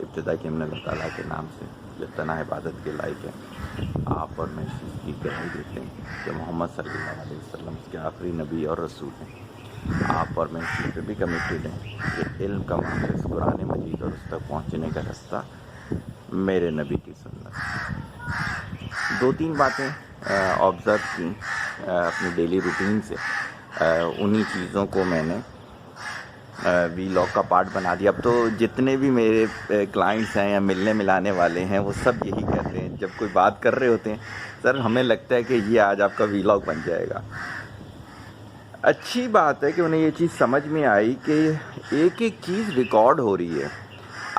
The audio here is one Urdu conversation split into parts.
ابتدا کی ہم نے اللہ تعالیٰ کے نام سے جو تنہا عبادت کے لائق ہے، آپ اور میں اس چیز کی گواہی دیتے ہیں کہ محمد صلی اللہ علیہ وسلم اس کے آخری نبی اور رسول ہیں۔ آپ اور میں اس چیز پہ بھی کمیٹیڈ ہیں کہ علم کا ماخذ قرآن مجید اور اس تک پہنچنے کا رستہ میرے نبی کی سنت۔ دو تین باتیں آبزرو کی اپنی ڈیلی روٹین سے، انہی چیزوں کو میں نے وی لاگ کا پارٹ بنا دیا۔ اب تو جتنے بھی میرے کلائنٹس ہیں یا ملنے ملانے والے ہیں وہ سب یہی کہتے ہیں، جب کوئی بات کر رہے ہوتے ہیں، سر ہمیں لگتا ہے کہ یہ آج آپ کا وی لاگ بن جائے گا۔ اچھی بات ہے کہ انہیں یہ چیز سمجھ میں آئی کہ ایک ایک چیز ریکارڈ ہو رہی ہے۔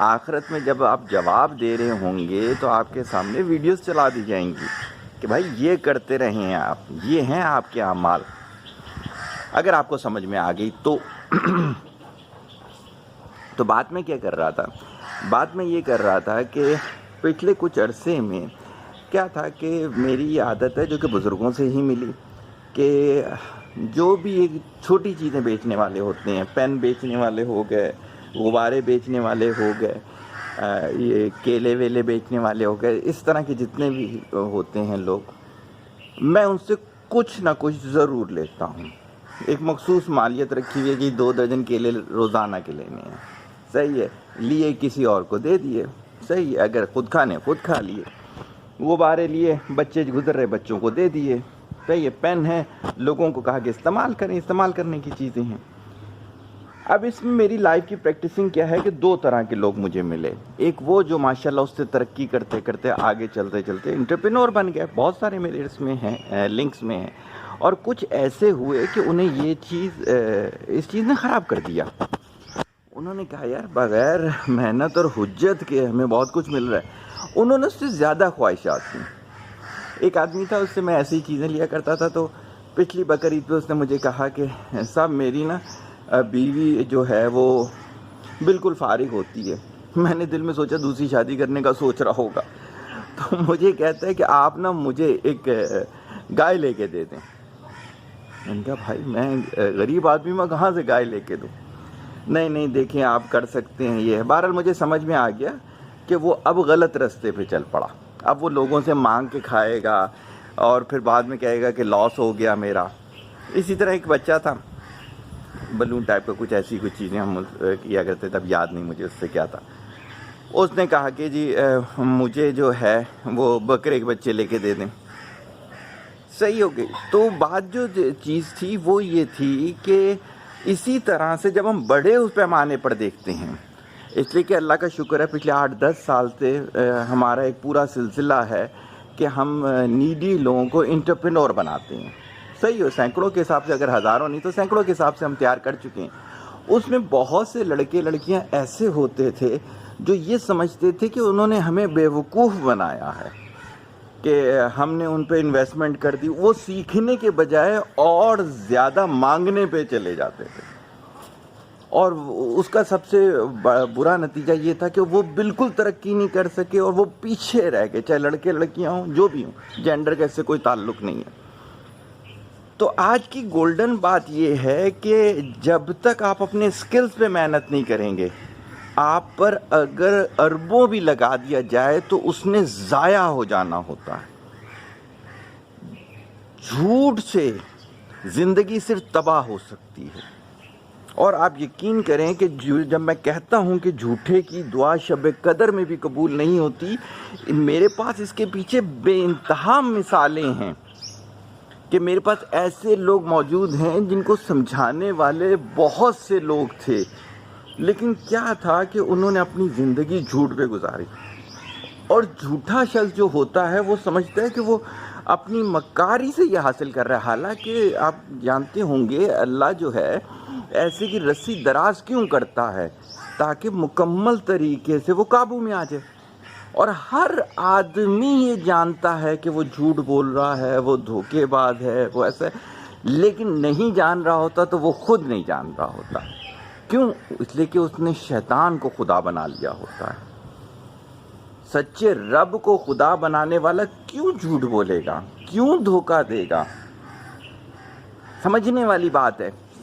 آخرت میں جب آپ جواب دے رہے ہوں گے تو آپ کے سامنے ویڈیوز چلا دی جائیں گی کہ بھائی یہ کرتے رہے ہیں آپ، یہ ہیں آپ کے اعمال۔ اگر آپ کو سمجھ میں آ گئی تو بات میں کیا کر رہا تھا؟ بات میں یہ کر رہا تھا کہ پچھلے کچھ عرصے میں کیا تھا کہ میری یہ عادت ہے جو کہ بزرگوں سے ہی ملی، کہ جو بھی ایک چھوٹی چیزیں بیچنے والے ہوتے ہیں، پین بیچنے والے ہو گئے، غبارے بیچنے والے ہو گئے، یہ کیلے ویلے بیچنے والے ہو گئے، اس طرح کے جتنے بھی ہوتے ہیں لوگ، میں ان سے کچھ نہ کچھ ضرور لیتا ہوں۔ ایک مخصوص مالیت رکھی ہوئی ہے کہ 2 درجن کیلے روزانہ کے لینے ہیں، صحیح ہے، لیے کسی اور کو دے دیے، صحیح ہے، اگر خود کھانے خود کھا لیے، غبارے لیے بچے گزر رہے بچوں کو دے دیے، صحیح ہے، پین ہے لوگوں کو کہا کہ استعمال کریں، استعمال کرنے کی چیزیں ہیں۔ اب اس میں میری لائف کی پریکٹسنگ کیا ہے کہ 2 طرح کے لوگ مجھے ملے۔ ایک وہ جو ماشاءاللہ اس سے ترقی کرتے کرتے آگے چلتے چلتے انٹرپرینور بن گئے، بہت سارے میرے اس میں ہیں، لنکس میں ہیں، اور کچھ ایسے ہوئے کہ انہیں یہ چیز اس چیز نے خراب کر دیا۔ انہوں نے کہا یار بغیر محنت اور حجت کے ہمیں بہت کچھ مل رہا ہے، انہوں نے اس سے زیادہ خواہشات تھیں۔ ایک آدمی تھا، اس سے میں ایسی چیزیں لیا کرتا تھا، تو پچھلی بقرعید پہ اس نے مجھے کہا کہ صاحب میری نا بیوی جو ہے وہ بالکل فارغ ہوتی ہے۔ میں نے دل میں سوچا دوسری شادی کرنے کا سوچ رہا ہوگا، تو مجھے کہتا ہے کہ آپ نا مجھے ایک گائے لے کے دے دیں۔ میں نے کہا بھائی میں غریب آدمی میں کہاں سے گائے لے کے دوں؟ نہیں دیکھیں آپ کر سکتے ہیں یہ ہے۔ بہرحال مجھے سمجھ میں آ گیا کہ وہ اب غلط رستے پہ چل پڑا، اب وہ لوگوں سے مانگ کے کھائے گا اور پھر بعد میں کہے گا کہ لاس ہو گیا میرا۔ اسی طرح ایک بچہ تھا، بلون ٹائپ کا کچھ ایسی کچھ چیزیں ہم کیا کرتے، تب یاد نہیں مجھے اس سے کیا تھا۔ اس نے کہا کہ جی مجھے جو ہے وہ بکرے کے بچے لے کے دے دیں، صحیح ہو گئی۔ تو بات جو چیز تھی وہ یہ تھی کہ اسی طرح سے جب ہم بڑے اس پیمانے پر دیکھتے ہیں، اس لیے کہ اللہ کا شکر ہے پچھلے 8-10 سال سے ہمارا ایک پورا سلسلہ ہے کہ ہم نیڈی لوگوں کو انٹرپرینور بناتے ہیں، صحیح ہو، سینکڑوں کے حساب سے، اگر ہزاروں نہیں تو سینکڑوں کے حساب سے ہم تیار کر چکے ہیں۔ اس میں بہت سے لڑکے لڑکیاں ایسے ہوتے تھے جو یہ سمجھتے تھے کہ انہوں نے ہمیں بیوقوف بنایا ہے، کہ ہم نے ان پہ انویسٹمنٹ کر دی، وہ سیکھنے کے بجائے اور زیادہ مانگنے پہ چلے جاتے تھے، اور اس کا سب سے برا نتیجہ یہ تھا کہ وہ بالکل ترقی نہیں کر سکے اور وہ پیچھے رہ گئے، چاہے لڑکے لڑکیاں ہوں جو بھی ہوں، جینڈر کا اس سے کوئی تعلق نہیں ہے۔ تو آج کی گولڈن بات یہ ہے کہ جب تک آپ اپنے سکلز پہ محنت نہیں کریں گے، آپ پر اگر اربوں بھی لگا دیا جائے تو اس نے ضائع ہو جانا ہوتا ہے۔ جھوٹ سے زندگی صرف تباہ ہو سکتی ہے، اور آپ یقین کریں کہ جب میں کہتا ہوں کہ جھوٹے کی دعا شب قدر میں بھی قبول نہیں ہوتی، میرے پاس اس کے پیچھے بے انتہا مثالیں ہیں کہ میرے پاس ایسے لوگ موجود ہیں جن کو سمجھانے والے بہت سے لوگ تھے، لیکن کیا تھا کہ انہوں نے اپنی زندگی جھوٹ پہ گزاری۔ اور جھوٹا شخص جو ہوتا ہے وہ سمجھتا ہے کہ وہ اپنی مکاری سے یہ حاصل کر رہا ہے، حالانکہ آپ جانتے ہوں گے اللہ جو ہے ایسے کی رسی دراز کیوں کرتا ہے؟ تاکہ مکمل طریقے سے وہ قابو میں آ جائے۔ اور ہر آدمی یہ جانتا ہے کہ وہ جھوٹ بول رہا ہے، وہ دھوکے باز ہے، وہ ایسا ہے، لیکن نہیں جان رہا ہوتا تو وہ خود نہیں جان رہا ہوتا۔ کیوں؟ اس لیے کہ اس نے شیطان کو خدا بنا لیا ہوتا ہے۔ سچے رب کو خدا بنانے والا کیوں جھوٹ بولے گا؟ کیوں دھوکہ دے گا؟ سمجھنے والی بات ہے،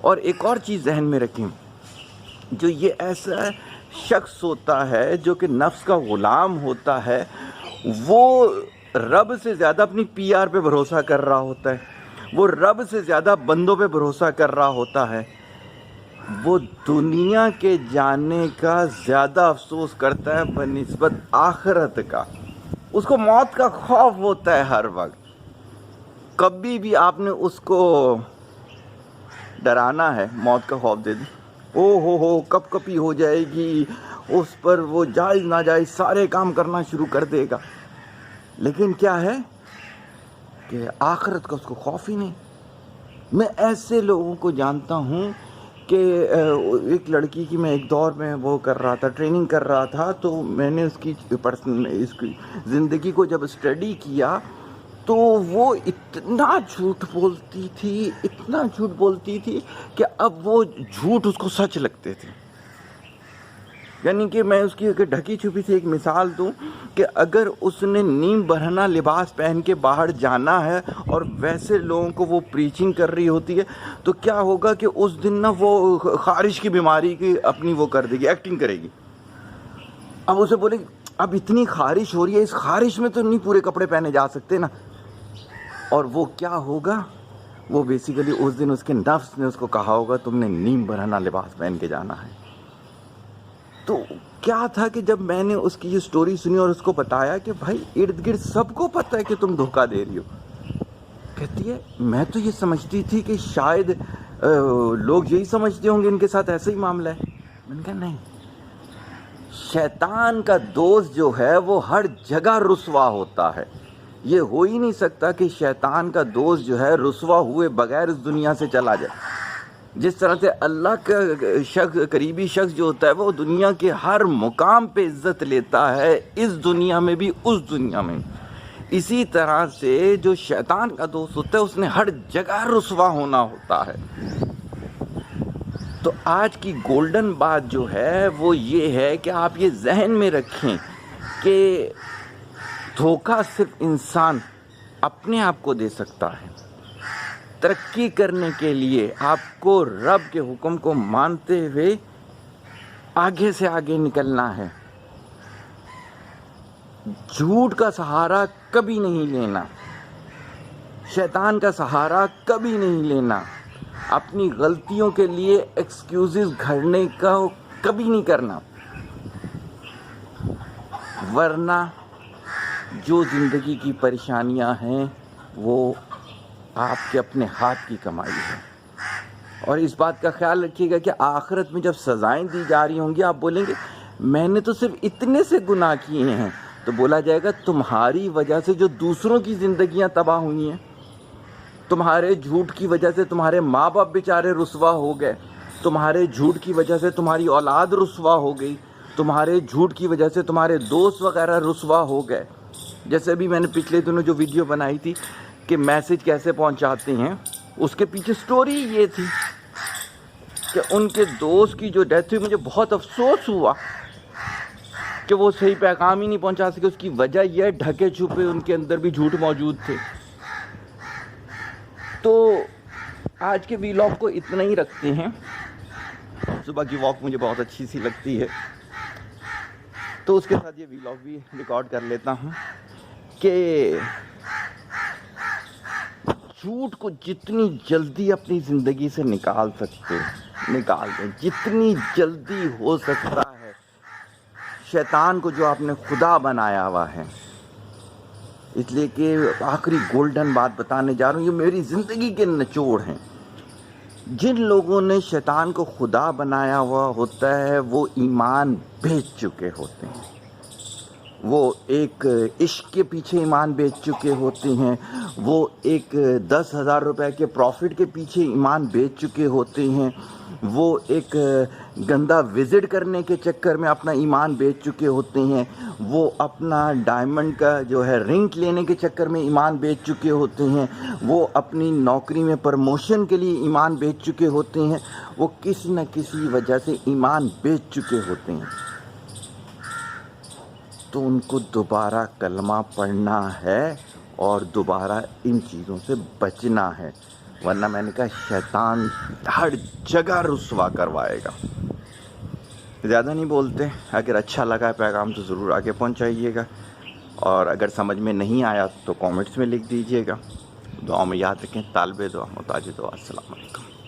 اور ایک اور چیز ذہن میں رکھیں، جو یہ ایسا شخص ہوتا ہے جو کہ نفس کا غلام ہوتا ہے، وہ رب سے زیادہ اپنی پی آر پہ بھروسہ کر رہا ہوتا ہے، وہ رب سے زیادہ بندوں پہ بھروسہ کر رہا ہوتا ہے، وہ دنیا کے جانے کا زیادہ افسوس کرتا ہے بنسبت آخرت کا۔ اس کو موت کا خوف ہوتا ہے ہر وقت۔ کبھی بھی آپ نے اس کو ڈرانا ہے، موت کا خوف دے دی، او ہو کب کپی ہو جائے گی، اس پر وہ جائز ناجائز سارے کام کرنا شروع کر دے گا، لیکن کیا ہے کہ آخرت کا اس کو خوف ہی نہیں۔ میں ایسے لوگوں کو جانتا ہوں کہ ایک لڑکی کی میں ایک دور میں وہ کر رہا تھا، ٹریننگ کر رہا تھا، تو میں نے اس کی زندگی کو جب اسٹڈی کیا تو وہ اتنا جھوٹ بولتی تھی، اتنا جھوٹ بولتی تھی کہ اب وہ جھوٹ اس کو سچ لگتے تھے۔ یعنی کہ میں اس کی ایک ڈھکی چھپی سی ایک مثال دوں کہ اگر اس نے نیم برہنہ لباس پہن کے باہر جانا ہے اور ویسے لوگوں کو وہ پریچنگ کر رہی ہوتی ہے تو کیا ہوگا کہ اس دن نا وہ خارش کی بیماری کی اپنی وہ کر دے گی، ایکٹنگ کرے گی۔ اب اسے بولے اب اتنی خارش ہو رہی ہے، اس خارش میں تو نہیں پورے کپڑے پہنے جا سکتے نا، اور وہ کیا ہوگا، وہ بیسیکلی اس دن اس کے نفس نے اس کو کہا ہوگا تم نے نیم برہنہ لباس پہن کے جانا ہے۔ تو کیا تھا کہ جب میں نے اس کی یہ سٹوری سنی اور اس کو بتایا کہ بھائی ارد گرد سب کو پتہ ہے کہ تم دھوکہ دے رہی ہو، کہتی ہے میں تو یہ سمجھتی تھی کہ شاید لوگ یہی سمجھتے ہوں گے ان کے ساتھ ایسا ہی معاملہ ہے۔ میں نے کہا نہیں، شیطان کا دوست جو ہے وہ ہر جگہ رسوا ہوتا ہے۔ یہ ہو ہی نہیں سکتا کہ شیطان کا دوست جو ہے رسوا ہوئے بغیر اس دنیا سے چلا جائے۔ جس طرح سے اللہ کا قریبی شخص جو ہوتا ہے وہ دنیا کے ہر مقام پہ عزت لیتا ہے، اس دنیا میں بھی اس دنیا میں بھی، اسی طرح سے جو شیطان کا دوست ہوتا ہے اس نے ہر جگہ رسوا ہونا ہوتا ہے۔ تو آج کی گولڈن بات جو ہے وہ یہ ہے کہ آپ یہ ذہن میں رکھیں کہ دھوکہ صرف انسان اپنے آپ کو دے سکتا ہے۔ ترقی کرنے کے لیے آپ کو رب کے حکم کو مانتے ہوئے آگے سے آگے نکلنا ہے۔ جھوٹ کا سہارا کبھی نہیں لینا، شیطان کا سہارا کبھی نہیں لینا، اپنی غلطیوں کے لیے ایکسکیوزز گھڑنے کا کبھی نہیں کرنا، ورنہ جو زندگی کی پریشانیاں ہیں وہ آپ کے اپنے ہاتھ کی کمائی ہے۔ اور اس بات کا خیال رکھیے گا کہ آخرت میں جب سزائیں دی جا رہی ہوں گی آپ بولیں گے میں نے تو صرف اتنے سے گناہ کیے ہیں، تو بولا جائے گا تمہاری وجہ سے جو دوسروں کی زندگیاں تباہ ہوئی ہیں، تمہارے جھوٹ کی وجہ سے تمہارے ماں باپ بیچارے رسوا ہو گئے، تمہارے جھوٹ کی وجہ سے تمہاری اولاد رسوا ہو گئی، تمہارے جھوٹ کی وجہ سے تمہارے دوست وغیرہ رسوا ہو گئے۔ جیسے بھی میں نے پچھلے دنوں جو ویڈیو بنائی تھی کہ میسج کیسے پہنچاتے ہیں، اس کے پیچھے سٹوری یہ تھی کہ ان کے دوست کی جو ڈیتھ ہوئی، مجھے بہت افسوس ہوا کہ وہ صحیح پیغام ہی نہیں پہنچا سکے۔ اس کی وجہ یہ ڈھکے چھپے ان کے اندر بھی جھوٹ موجود تھے۔ تو آج کے ویلاگ کو اتنا ہی رکھتے ہیں، صبح کی واک مجھے بہت اچھی سی لگتی ہے تو اس کے ساتھ یہ ویلاگ بھی ریکارڈ کر لیتا ہوں کہ جھوٹ کو جتنی جلدی اپنی زندگی سے نکال سکتے نکال دیں، جتنی جلدی ہو سکتا ہے۔ شیطان کو جو آپ نے خدا بنایا ہوا ہے، اس لیے کہ آخری گولڈن بات بتانے جا رہا ہوں، یہ میری زندگی کے نچوڑ ہیں۔ جن لوگوں نے شیطان کو خدا بنایا ہوا ہوتا ہے وہ ایمان بیچ چکے ہوتے ہیں، وہ ایک عشق کے پیچھے ایمان بیچ چکے ہوتے ہیں، وہ ایک 10,000 روپے کے پروفٹ کے پیچھے ایمان بیچ چکے ہوتے ہیں، وہ ایک گندا وزٹ کرنے کے چکر میں اپنا ایمان بیچ چکے ہوتے ہیں، وہ اپنا ڈائمنڈ کا جو ہے رنگ لینے کے چکر میں ایمان بیچ چکے ہوتے ہیں، وہ اپنی نوکری میں پرموشن کے لیے ایمان بیچ چکے ہوتے ہیں، وہ کسی نہ کسی وجہ سے ایمان بیچ چکے ہوتے ہیں۔ تو ان کو دوبارہ کلمہ پڑھنا ہے اور دوبارہ ان چیزوں سے بچنا ہے، ورنہ میں نے کہا شیطان ہر جگہ رسوا کروائے گا۔ زیادہ نہیں بولتے، اگر اچھا لگا پیغام تو ضرور آگے پہنچائیے گا، اور اگر سمجھ میں نہیں آیا تو کامنٹس میں لکھ دیجیے گا۔ دعا میں یاد رکھیں، طالب دعا محتاج دعا۔ السلام علیکم۔